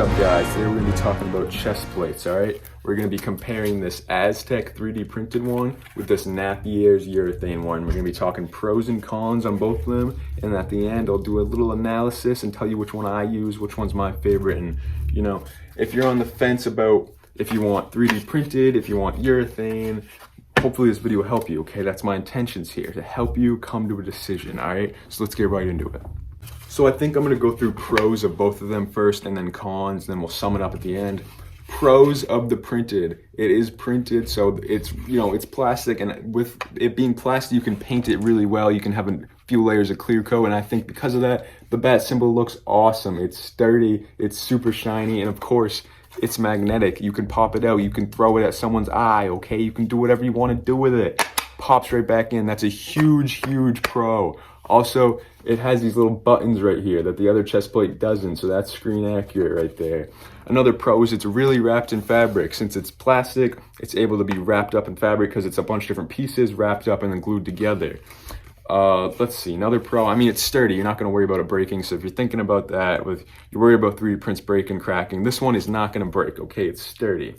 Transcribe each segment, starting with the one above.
up guys, today we're going to be talking about chest plates, alright? We're going to be comparing this Aztec 3D printed one with this Napiers urethane one. We're going to be talking pros and cons on both of them, and at the end I'll do a little analysis and tell you which one I use, which one's my favorite, and you know, if you're on the fence about if you want 3D printed, if you want urethane, hopefully this video will help you, okay? That's my intentions here, to help you come to a decision, alright? So let's get right into it. So I think I'm gonna go through pros of both of them first and then cons, then we'll sum it up at the end. Pros of the printed. It is printed, so it's, you know, it's plastic, and with it being plastic, you can paint it really well. You can have a few layers of clear coat, and I think because of that, the bat symbol looks awesome. It's sturdy, it's super shiny, and of course, it's magnetic. You can pop it out, you can throw it at someone's eye, okay? You can do whatever you wanna do with it. Pops right back in. That's a huge, huge pro. Also, it has these little buttons right here that the other chest plate doesn't, so that's screen accurate right there. Another pro is it's really wrapped in fabric. Since it's plastic, it's able to be wrapped up in fabric because it's a bunch of different pieces wrapped up and then glued together. Let's see, another pro, I mean, it's sturdy. You're not going to worry about it breaking, so if you're thinking about that, you're worried about 3D prints breaking, cracking, this one is not going to break, okay? It's sturdy.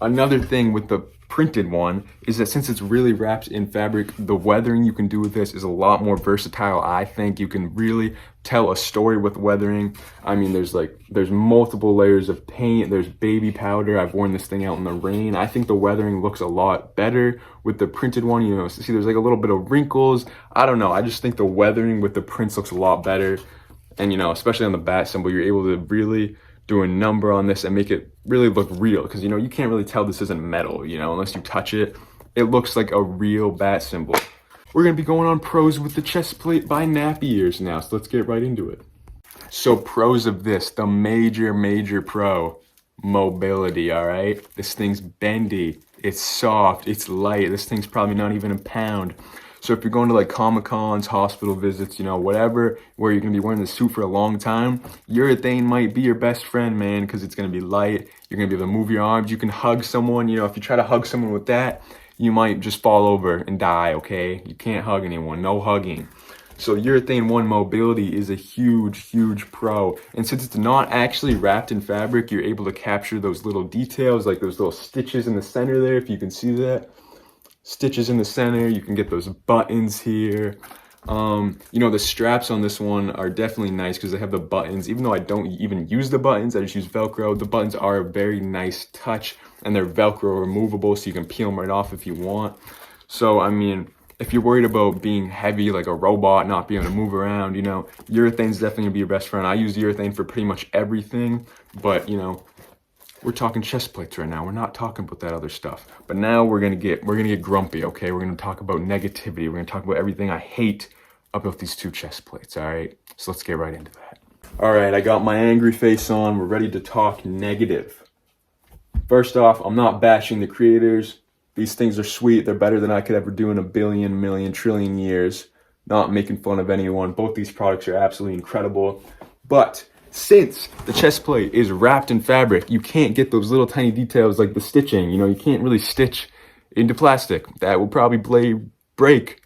Another thing with the printed one is that since it's really wrapped in fabric, the weathering you can do with this is a lot more versatile. I think you can really tell a story with weathering. I mean, there's multiple layers of paint, there's baby powder. I've worn this thing out in the rain. I think the weathering looks a lot better with the printed one. You know, see there's like a little bit of wrinkles. I don't know, I just think the weathering with the prints looks a lot better. And you know, especially on the bat symbol, you're able to really do a number on this and make it really look real, because you know, you can't really tell this isn't metal, you know, unless you touch it. It looks like a real bat symbol. We're gonna be going on pros with the chest plate by Napiers now, so let's get right into it. So pros of this, the major pro, mobility, all right? This thing's bendy, it's soft, it's light. This thing's probably not even a pound. So if you're going to like Comic-Cons, hospital visits, you know, whatever, where you're gonna be wearing the suit for a long time, urethane might be your best friend, man, because it's gonna be light. You're gonna be able to move your arms. You can hug someone. You know, if you try to hug someone with that, you might just fall over and die, okay? You can't hug anyone, no hugging. So Urethane 1 mobility is a huge pro. And since it's not actually wrapped in fabric, you're able to capture those little details, like those little stitches in the center there, if you can see that. Stitches in the center, you can get those buttons here. You know, the straps on this one are definitely nice because they have the buttons. Even though I don't even use the buttons, I just use Velcro. The buttons are a very nice touch, and they're Velcro removable, so you can peel them right off if you want. So, I mean, if you're worried about being heavy like a robot, not being able to move around, you know, urethane's definitely gonna be your best friend. I use urethane for pretty much everything, but you know, we're talking chest plates right now. We're not talking about that other stuff. But now we're gonna get grumpy, okay? We're gonna talk about negativity. We're gonna talk about everything I hate about these two chest plates, all right? So let's get right into that. All right, I got my angry face on. We're ready to talk negative. First off, I'm not bashing the creators. These things are sweet. They're better than I could ever do in a billion, million, trillion years. Not making fun of anyone. Both these products are absolutely incredible. But since the chest plate is wrapped in fabric, you can't get those little tiny details like the stitching. You know, you can't really stitch into plastic. That will probably break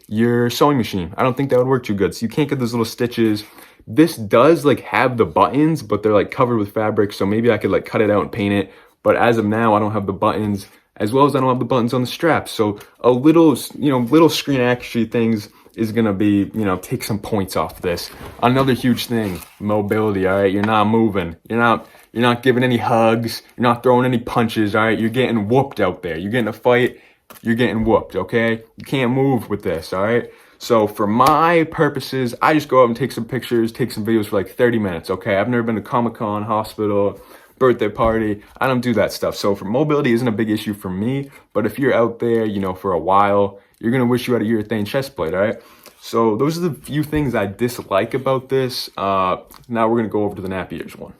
your sewing machine. I don't think that would work too good. So you can't get those little stitches. This does like have the buttons, but they're like covered with fabric. So maybe I could like cut it out and paint it. But as of now, I don't have the buttons, as well as I don't have the buttons on the straps. So a little, you know, little screen accuracy things is gonna be, you know, take some points off this. Another huge thing, mobility, all right? You're not moving. You're not giving any hugs. You're not throwing any punches, all right? You're getting whooped out there. You're getting a fight, you're getting whooped, okay? You can't move with this, all right? So for my purposes, I just go out and take some pictures, take some videos for like 30 minutes, okay? I've never been to Comic-Con, hospital, birthday party. I don't do that stuff. So for mobility isn't a big issue for me, but if you're out there, you know, for a while, you're gonna wish you had a urethane chest plate, all right? So those are the few things I dislike about this. Now we're gonna go over to the Napiers one.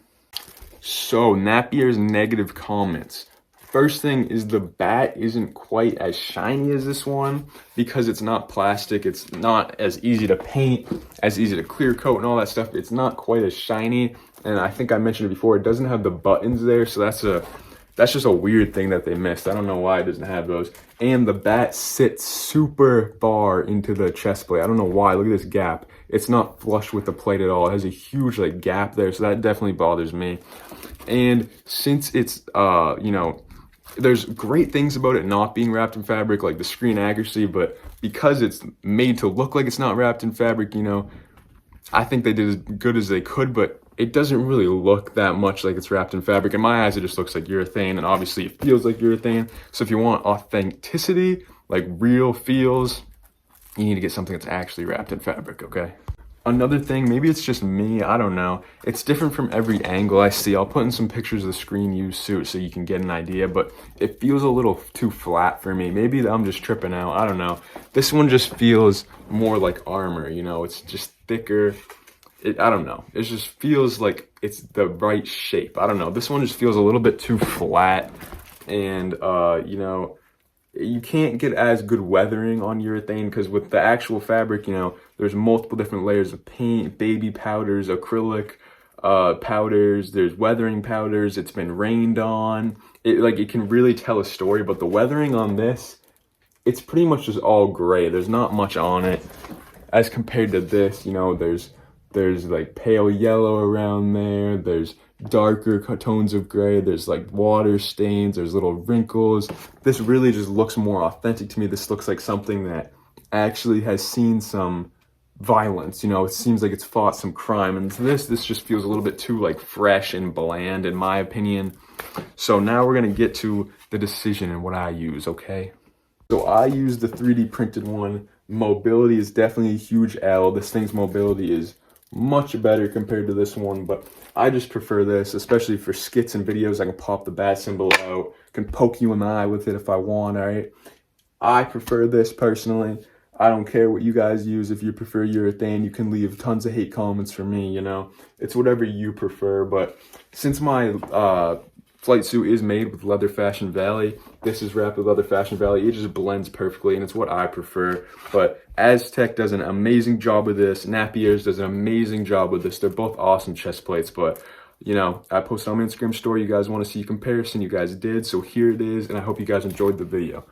So Napiers negative comments. First thing is the bat isn't quite as shiny as this one because it's not plastic. It's not as easy to paint, as easy to clear coat and all that stuff. It's not quite as shiny. And I think I mentioned it before, it doesn't have the buttons there. So that's a That's just a weird thing that they missed. I don't know why it doesn't have those. And the bat sits super far into the chest plate. I don't know why. Look at this gap. It's not flush with the plate at all. It has a huge like gap there, so that definitely bothers me. And since it's there's great things about it not being wrapped in fabric, like the screen accuracy, but because it's made to look like it's not wrapped in fabric, I think they did as good as they could, but it doesn't really look that much like it's wrapped in fabric. In my eyes, it just looks like urethane, and obviously it feels like urethane. So if you want authenticity, like real feels, you need to get something that's actually wrapped in fabric, okay? Another thing, maybe it's just me, I don't know. It's different from every angle I see. I'll put in some pictures of the screen use suit so you can get an idea, but it feels a little too flat for me. Maybe I'm just tripping out, I don't know. This one just feels more like armor, it's just thicker. I don't know. It just feels like it's the right shape. I don't know. This one just feels a little bit too flat, and you can't get as good weathering on urethane because with the actual fabric, there's multiple different layers of paint, baby powders, acrylic powders, there's weathering powders, it's been rained on. It can really tell a story, but the weathering on this, it's pretty much just all gray. There's not much on it as compared to this. There's like pale yellow around there, there's darker tones of gray, there's like water stains, there's little wrinkles. This really just looks more authentic to me. This looks like something that actually has seen some violence, it seems like it's fought some crime, and this just feels a little bit too like fresh and bland in my opinion. So now we're gonna get to the decision and what I use, okay? So I use the 3D printed one. Mobility is definitely a huge L. This thing's mobility is much better compared to this one, but I just prefer this, especially for skits and videos. I can pop the bat symbol out, can poke you in the eye with it if I want, all right? I prefer this personally. I don't care what you guys use. If you prefer urethane, you can leave tons of hate comments for me, It's whatever you prefer, but since my flight suit is made with leather Fashion Valley, this is wrapped with leather Fashion Valley, it just blends perfectly, and it's what I prefer. But Aztec does an amazing job with this. Napiers does an amazing job with this. They're both awesome chest plates, but I posted on my Instagram story. You guys want to see a comparison, you guys did, so here it is, and I hope you guys enjoyed the video.